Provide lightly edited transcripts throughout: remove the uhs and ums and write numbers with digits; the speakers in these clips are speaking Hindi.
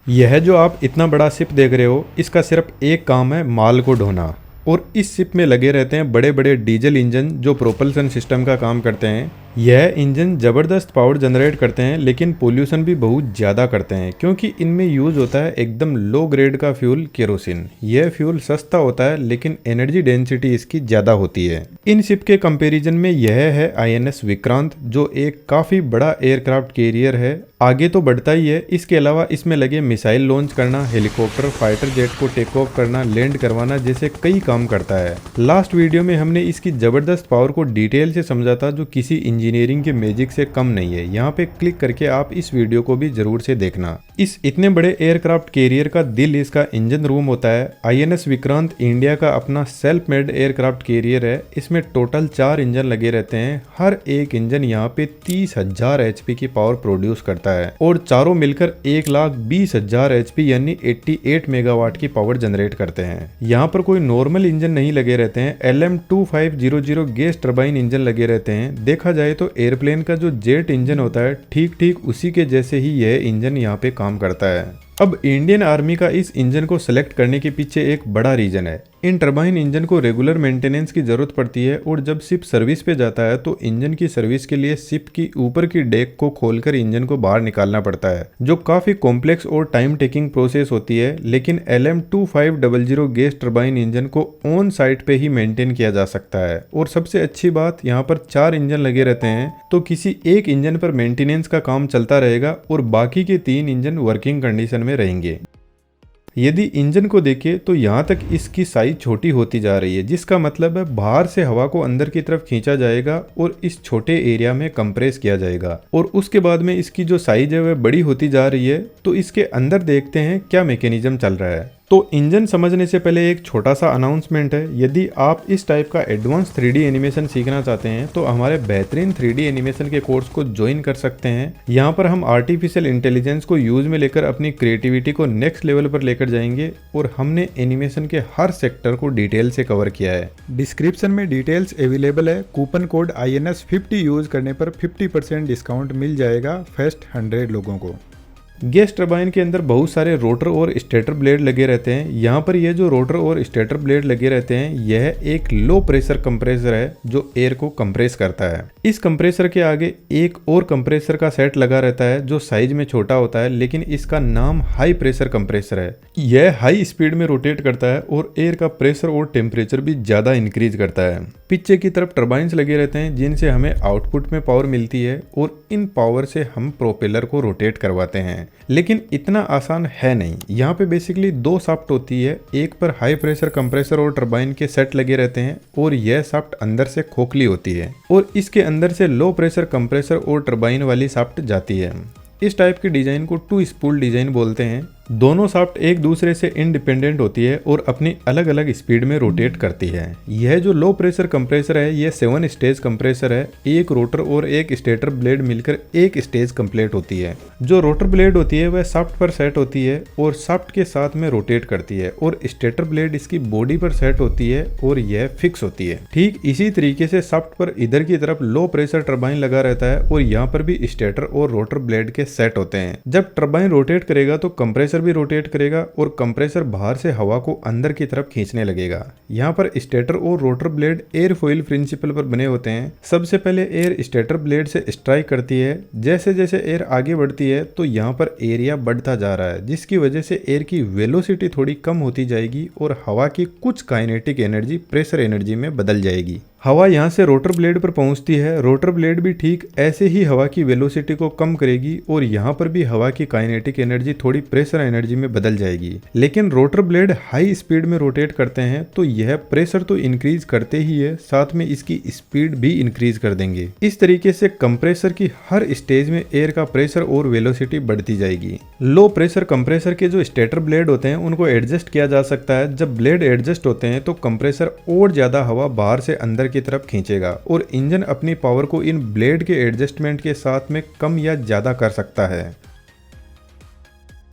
यह जो आप इतना बड़ा शिप देख रहे हो, इसका सिर्फ एक काम है माल को ढोना। और इस शिप में लगे रहते हैं बड़े बड़े डीजल इंजन जो प्रोपल्सन सिस्टम का काम करते हैं। यह इंजन ज़बरदस्त पावर जनरेट करते हैं, लेकिन पोल्यूशन भी बहुत ज़्यादा करते हैं क्योंकि इनमें यूज़ होता है एकदम लो ग्रेड का फ्यूल केरोसिन। यह फ्यूल सस्ता होता है लेकिन एनर्जी डेंसिटी इसकी ज़्यादा होती है। इन शिप के कंपैरिजन में यह है INS विक्रांत, जो एक काफ़ी बड़ा एयरक्राफ्ट कैरियर है। आगे तो बढ़ता ही है, इसके अलावा इसमें लगे मिसाइल लॉन्च करना, हेलीकॉप्टर, फाइटर जेट को टेक ऑफ करना, लैंड करवाना जैसे कई काम करता है। लास्ट वीडियो में हमने इसकी ज़बरदस्त पावर को डिटेल से समझा था, जो किसी इंजीनियरिंग के मैजिक से कम नहीं है। यहाँ पे क्लिक करके आप इस वीडियो को भी जरूर से देखना। इस इतने बड़े एयरक्राफ्ट कैरियर का दिल इसका इंजन रूम होता है। INS विक्रांत इंडिया का अपना सेल्फ मेड एयरक्राफ्ट कैरियर है। इसमें टोटल 4 इंजन लगे रहते हैं। हर एक इंजन यहाँ पे 30,000 HP की पावर प्रोड्यूस करता है और चारों मिलकर 1,20,000 HP यानी 88 मेगावाट की पावर जनरेट करते हैं। यहाँ पर कोई नॉर्मल इंजन नहीं लगे रहते हैं। LM2500 गैस टर्बाइन इंजन लगे रहते हैं। देखा जाए तो एयरप्लेन का जो जेट इंजन होता है, ठीक ठीक उसी के जैसे ही यह इंजन यहाँ पे काम करता है। अब इंडियन आर्मी का इस इंजन को सिलेक्ट करने के पीछे एक बड़ा रीजन है। इन टरबाइन इंजन को रेगुलर मेंटेनेंस की जरूरत पड़ती है और जब शिप सर्विस पे जाता है तो इंजन की सर्विस के लिए शिप की ऊपर की डेक को खोलकर इंजन को बाहर निकालना पड़ता है, जो काफी कॉम्प्लेक्स और टाइम टेकिंग प्रोसेस होती है। लेकिन LM2500 गैस टरबाइन इंजन को ऑन साइट पे ही मेंटेन किया जा सकता है। और सबसे अच्छी बात, यहाँ पर 4 इंजन लगे रहते हैं तो किसी एक इंजन पर मेंटेनेंस का काम चलता रहेगा और बाकी के 3 इंजन वर्किंग कंडीशन में रहेंगे। यदि इंजन को देखें तो यहाँ तक इसकी साइज छोटी होती जा रही है, जिसका मतलब है बाहर से हवा को अंदर की तरफ खींचा जाएगा और इस छोटे एरिया में कंप्रेस किया जाएगा। और उसके बाद में इसकी जो साइज है वह बड़ी होती जा रही है। तो इसके अंदर देखते हैं क्या मैकेनिज्म चल रहा है। तो इंजन समझने से पहले एक छोटा सा अनाउंसमेंट है। यदि आप इस टाइप का एडवांस 3D एनिमेशन सीखना चाहते हैं तो हमारे बेहतरीन 3D एनिमेशन के कोर्स को ज्वाइन कर सकते हैं। यहाँ पर हम आर्टिफिशियल इंटेलिजेंस को यूज में लेकर अपनी क्रिएटिविटी को नेक्स्ट लेवल पर लेकर जाएंगे और हमने एनिमेशन के हर सेक्टर को डिटेल से कवर किया है। डिस्क्रिप्शन में डिटेल्स अवेलेबल है। कूपन कोड INS50 यूज करने पर 50% डिस्काउंट मिल जाएगा फर्स्ट 100 लोगों को। गैस टरबाइन के अंदर बहुत सारे रोटर और स्टेटर ब्लेड लगे रहते हैं। यहाँ पर यह जो रोटर और स्टेटर ब्लेड लगे रहते हैं, यह एक लो प्रेशर कंप्रेसर है जो एयर को कंप्रेस करता है। इस कंप्रेसर के आगे एक और कंप्रेसर का सेट लगा रहता है जो साइज में छोटा होता है, लेकिन इसका नाम हाई प्रेशर कंप्रेसर है। यह हाई स्पीड में रोटेट करता है और एयर का प्रेशर और टेम्परेचर भी ज्यादा इंक्रीज करता है। पीछे की तरफ टरबाइंस लगे रहते हैं जिनसे हमें आउटपुट में पावर मिलती है और इन पावर से हम प्रोपेलर को रोटेट करवाते हैं। लेकिन इतना आसान है नहीं। यहाँ पे बेसिकली 2 शाफ्ट होती है। एक पर हाई प्रेशर कंप्रेसर और टरबाइन के सेट लगे रहते हैं और यह शाफ्ट अंदर से खोखली होती है और इसके अंदर से लो प्रेशर कंप्रेसर और टरबाइन वाली शाफ्ट जाती है। इस टाइप की डिजाइन को 2 स्पूल डिजाइन बोलते हैं। दोनों शाफ्ट एक दूसरे से इंडिपेंडेंट होती है और अपनी अलग अलग स्पीड में रोटेट करती है। यह जो लो प्रेशर कंप्रेसर है, यह 7 स्टेज कंप्रेसर है। एक रोटर और एक स्टेटर ब्लेड मिलकर एक स्टेज कंप्लीट होती है। जो रोटर ब्लेड होती है वह शाफ्ट पर सेट होती है और शाफ्ट के साथ में रोटेट करती है और स्टेटर ब्लेड इसकी बॉडी पर सेट होती है और यह फिक्स होती है। ठीक इसी तरीके से शाफ्ट पर इधर की तरफ लो प्रेशर टरबाइन लगा रहता है और यहाँ पर भी स्टेटर और रोटर ब्लेड के सेट होते हैं। जब टरबाइन रोटेट करेगा तो कंप्रेसर भी रोटेट करेगा और कंप्रेसर बाहर से हवा को अंदर की तरफ खींचने लगेगा। यहाँ पर स्टेटर और रोटर ब्लेड एयरफॉइल प्रिंसिपल पर बने होते हैं। सबसे पहले एयर स्टेटर ब्लेड से स्ट्राइक करती है। जैसे जैसे एयर आगे बढ़ती है तो यहाँ पर एरिया बढ़ता जा रहा है, जिसकी वजह से एयर की वेलोसिटी थोड़ी कम होती जाएगी और हवा की कुछ काइनेटिक एनर्जी प्रेशर एनर्जी में बदल जाएगी। हवा यहाँ से रोटर ब्लेड पर पहुंचती है। रोटर ब्लेड भी ठीक ऐसे ही हवा की वेलोसिटी को कम करेगी और यहाँ पर भी हवा की काइनेटिक एनर्जी थोड़ी प्रेशर एनर्जी में बदल जाएगी। लेकिन रोटर ब्लेड हाई स्पीड में रोटेट करते हैं तो यह प्रेशर तो इंक्रीज करते ही है, साथ में इसकी स्पीड भी इंक्रीज कर देंगे। इस तरीके से कंप्रेसर की हर स्टेज में एयर का प्रेशर और वेलोसिटी बढ़ती जाएगी। लो प्रेशर कंप्रेसर के जो स्टेटर ब्लेड होते हैं उनको एडजस्ट किया जा सकता है। जब ब्लेड एडजस्ट होते हैं तो कंप्रेसर और ज्यादा हवा बाहर से अंदर की तरफ खींचेगा और इंजन अपनी पावर को इन ब्लेड के एडजस्टमेंट के साथ में कम या ज्यादा कर सकता है।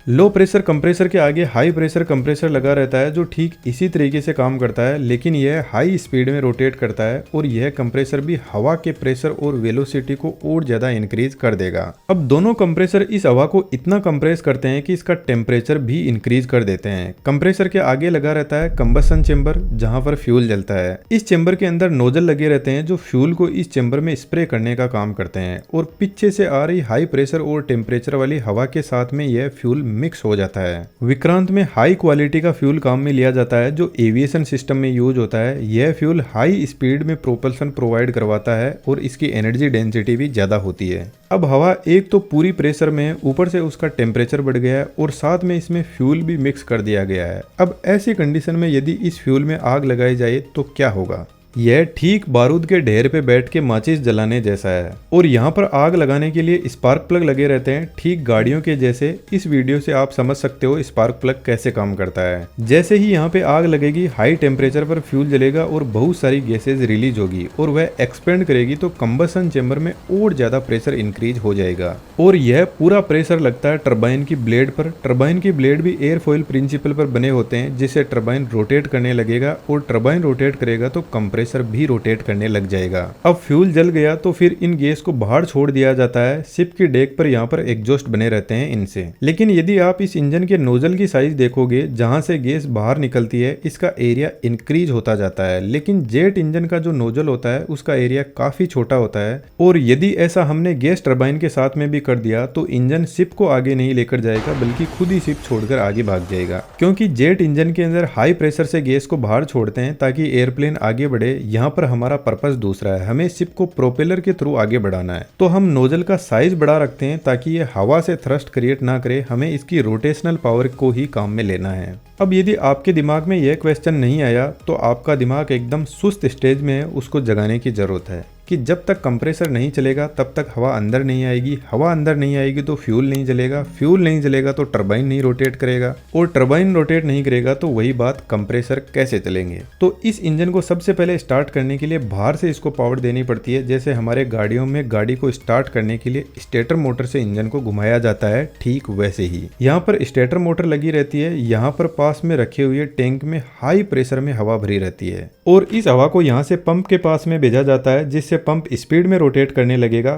लो प्रेशर कंप्रेसर के आगे हाई प्रेशर कंप्रेसर लगा रहता है जो ठीक इसी तरीके से काम करता है, लेकिन यह हाई स्पीड में रोटेट करता है और यह कंप्रेसर भी हवा के प्रेशर और वेलोसिटी को और ज्यादा इंक्रीज कर देगा। अब दोनों कंप्रेसर इस हवा को इतना कंप्रेस करते हैं कि इसका टेम्परेचर भी इंक्रीज कर देते हैं। कंप्रेसर के आगे लगा रहता है कंबसन चेंबर जहां पर फ्यूल जलता है। इस चेंबर के अंदर नोजल लगे रहते हैं जो फ्यूल को इस चेंबर में स्प्रे करने का काम करते हैं और पीछे से आ रही हाई प्रेशर और टेम्परेचर वाली हवा के साथ में यह फ्यूल मिक्स हो जाता है। विक्रांत में हाई क्वालिटी का फ्यूल काम में लिया जाता है जो एविएशन सिस्टम में यूज होता है। यह फ्यूल हाई स्पीड में प्रोपल्सन प्रोवाइड करवाता है और इसकी एनर्जी डेंसिटी भी ज्यादा होती है। अब हवा एक तो पूरी प्रेशर में है, ऊपर से उसका टेम्परेचर बढ़ गया है और साथ में इसमें फ्यूल भी मिक्स कर दिया गया है। अब ऐसी कंडीशन में यदि इस फ्यूल में आग लगाई जाए तो क्या होगा? यह ठीक बारूद के ढेर पे बैठ के माचिस जलाने जैसा है और यहाँ पर आग लगाने के लिए स्पार्क प्लग लगे रहते हैं ठीक गाड़ियों के जैसे। इस वीडियो से आप समझ सकते हो स्पार्क प्लग कैसे काम करता है। जैसे ही यहाँ पे आग लगेगी हाई टेम्परेचर पर फ्यूल जलेगा और बहुत सारी गैसेज रिलीज होगी और वह एक्सपेंड करेगी तो कंबसन चेंबर में और ज्यादा प्रेशर इंक्रीज हो जाएगा और यह पूरा प्रेशर लगता है टरबाइन की ब्लेड पर। टरबाइन की ब्लेड भी एयरफॉइल प्रिंसिपल पर बने होते हैं जिससे टरबाइन रोटेट करने लगेगा और टरबाइन रोटेट करेगा तो कंप्रेसर भी रोटेट करने लग जाएगा। अब फ्यूल जल गया तो फिर इन गैस को बाहर छोड़ दिया जाता है। शिप की डेक पर यहाँ पर एग्जॉस्ट बने रहते हैं इनसे। लेकिन यदि आप इस इंजन के नोजल की साइज देखोगे जहां से गैस बाहर निकलती है इसका एरिया इंक्रीज होता जाता है, लेकिन जेट इंजन का जो नोजल होता है उसका एरिया काफी छोटा होता है। और यदि ऐसा हमने गैस टरबाइन के साथ में भी कर दिया तो इंजन शिप को आगे नहीं लेकर जाएगा बल्कि खुद ही शिप छोड़कर आगे भाग जाएगा, क्योंकि जेट इंजन के अंदर हाई प्रेशर से गैस को बाहर छोड़ते हैं ताकि एयरप्लेन आगे बढ़े। यहाँ पर हमारा पर्पस दूसरा है, हमें शिप को प्रोपेलर के थ्रू आगे बढ़ाना है। तो हम नोजल का साइज बढ़ा रखते हैं ताकि ये हवा से थ्रस्ट क्रिएट ना करे, हमें इसकी रोटेशनल पावर को ही काम में लेना है। अब यदि आपके दिमाग में यह क्वेश्चन नहीं आया तो आपका दिमाग एकदम सुस्त स्टेज में है, उसको जगाने की जरूरत है कि जब तक कंप्रेसर नहीं चलेगा तब तक हवा अंदर नहीं आएगी, हवा अंदर नहीं आएगी तो फ्यूल नहीं जलेगा, फ्यूल नहीं जलेगा तो टरबाइन नहीं रोटेट करेगा और टरबाइन रोटेट नहीं करेगा तो वही बात कंप्रेसर कैसे चलेंगे। तो इस इंजन को सबसे पहले स्टार्ट करने के लिए बाहर से इसको पावर देनी पड़ती है। जैसे हमारे गाड़ियों में गाड़ी को स्टार्ट करने के लिए स्टेटर मोटर से इंजन को घुमाया जाता है, ठीक वैसे ही यहाँ पर स्टेटर मोटर लगी रहती है। यहाँ पर पास में रखे हुए टैंक में हाई प्रेशर में हवा भरी रहती है और इस हवा को यहाँ से पंप के पास में भेजा जाता है जिससे पंप स्पीड में रोटेट करने लगेगा।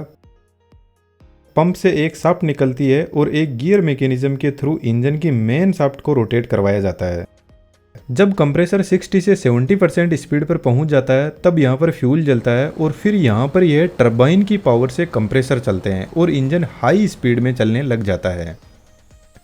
पंप से एक शाफ्ट निकलती है और एक गियर मैकेनिज्म के थ्रू इंजन की मेन शाफ्ट को रोटेट करवाया जाता है। जब कंप्रेसर 60 से 70% स्पीड पर पहुंच जाता है तब यहाँ पर फ्यूल जलता है और फिर यहाँ पर यह टरबाइन की पावर से कंप्रेसर चलते हैं और इंजन हाई स्पीड में चलने लग जाता है।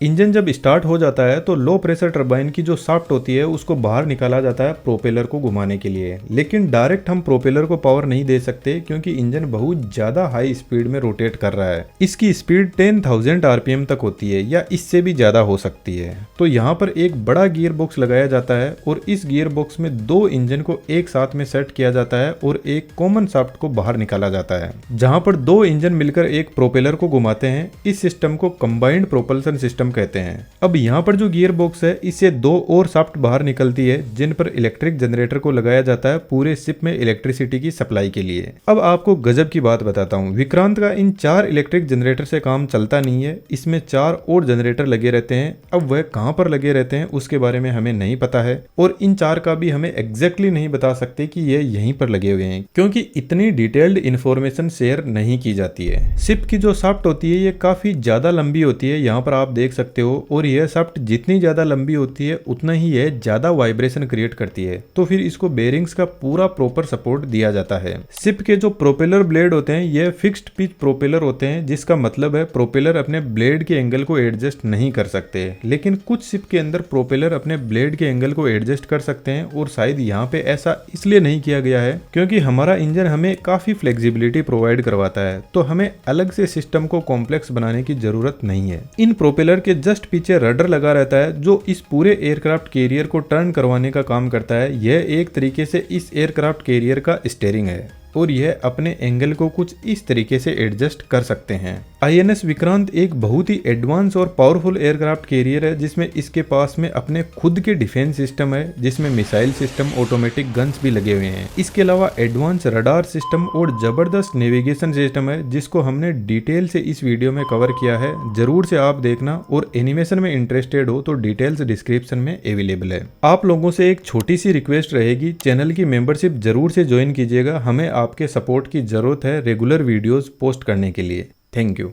इंजन जब स्टार्ट हो जाता है तो लो प्रेशर टरबाइन की जो शाफ्ट होती है उसको बाहर निकाला जाता है प्रोपेलर को घुमाने के लिए, लेकिन डायरेक्ट हम प्रोपेलर को पावर नहीं दे सकते क्योंकि इंजन बहुत ज्यादा हाई स्पीड में रोटेट कर रहा है। इसकी स्पीड 10,000 आरपीएम तक होती है या इससे भी ज्यादा हो सकती है। तो यहाँ पर एक बड़ा गियर बॉक्स लगाया जाता है और इस गियर बॉक्स में दो इंजन को एक साथ में सेट किया जाता है और एक कॉमन शाफ्ट को बाहर निकाला जाता है जहां पर दो इंजन मिलकर एक प्रोपेलर को घुमाते हैं। इस सिस्टम को कंबाइंड प्रोपल्सन सिस्टम कहते हैं। अब यहाँ पर जो गियर बॉक्स है इससे दो और शाफ्ट बाहर निकलती है जिन पर इलेक्ट्रिक जनरेटर को लगाया जाता है पूरे शिप में इलेक्ट्रिसिटी की सप्लाई के लिए। अब आपको गजब की बात बताता हूँ, विक्रांत का इन 4 इलेक्ट्रिक जनरेटर से काम चलता नहीं है, इसमें 4 और जनरेटर लगे रहते हैं। अब वह कहाँ पर लगे रहते हैं उसके बारे में हमें नहीं पता है और इन 4 का भी हमें एग्जैक्टली नहीं बता सकते कि ये यहीं पर लगे हुए हैं क्योंकि इतनी डिटेल्ड इंफॉर्मेशन शेयर नहीं की जाती है। शिप की जो शाफ्ट होती है ये काफी ज्यादा लंबी होती है, यहाँ पर आप देख सकते हो, और यह शाफ्ट जितनी ज्यादा लंबी होती है उतना ही यह ज्यादा वाइब्रेशन क्रिएट करती है। तो फिर इसको बेरिंग्स का पूरा प्रॉपर सपोर्ट दिया जाता है। शिप के जो प्रोपेलर ब्लेड होते हैं यह फिक्स्ड पिच प्रोपेलर होते हैं, जिसका मतलब है प्रोपेलर अपने ब्लेड के एंगल को एडजस्ट नहीं कर सकते, लेकिन कुछ शिप के अंदर प्रोपेलर अपने ब्लेड के एंगल को एडजस्ट कर सकते हैं और शायद यहाँ पे ऐसा इसलिए नहीं किया गया है क्योंकि हमारा इंजन हमें काफी फ्लेक्सिबिलिटी प्रोवाइड करवाता है, तो हमें अलग से सिस्टम को कॉम्प्लेक्स बनाने की जरूरत नहीं है। इन प्रोपेलर के जस्ट पीछे रडर लगा रहता है जो इस पूरे एयरक्राफ्ट कैरियर को टर्न करवाने का काम करता है। यह एक तरीके से इस एयरक्राफ्ट कैरियर का स्टीयरिंग है और यह अपने एंगल को कुछ इस तरीके से एडजस्ट कर सकते हैं। INS विक्रांत एक बहुत ही एडवांस और पावरफुल एयरक्राफ्ट कैरियर है जिसमें इसके पास में अपने खुद के डिफेंस सिस्टम है जिसमें मिसाइल सिस्टम, ऑटोमेटिक गन्स भी लगे हुए हैं। इसके अलावा एडवांस रडार सिस्टम और जबरदस्त नेविगेशन सिस्टम है जिसको हमने डिटेल से इस वीडियो में कवर किया है। जरूर से आप देखना, और एनिमेशन में इंटरेस्टेड हो तो डिटेल्स डिस्क्रिप्शन में अवेलेबल है। आप लोगों से एक छोटी सी रिक्वेस्ट रहेगी, चैनल की मेंबरशिप जरूर से ज्वाइन कीजिएगा। हमें आपके सपोर्ट की जरूरत है रेगुलर वीडियोस पोस्ट करने के लिए। Thank you.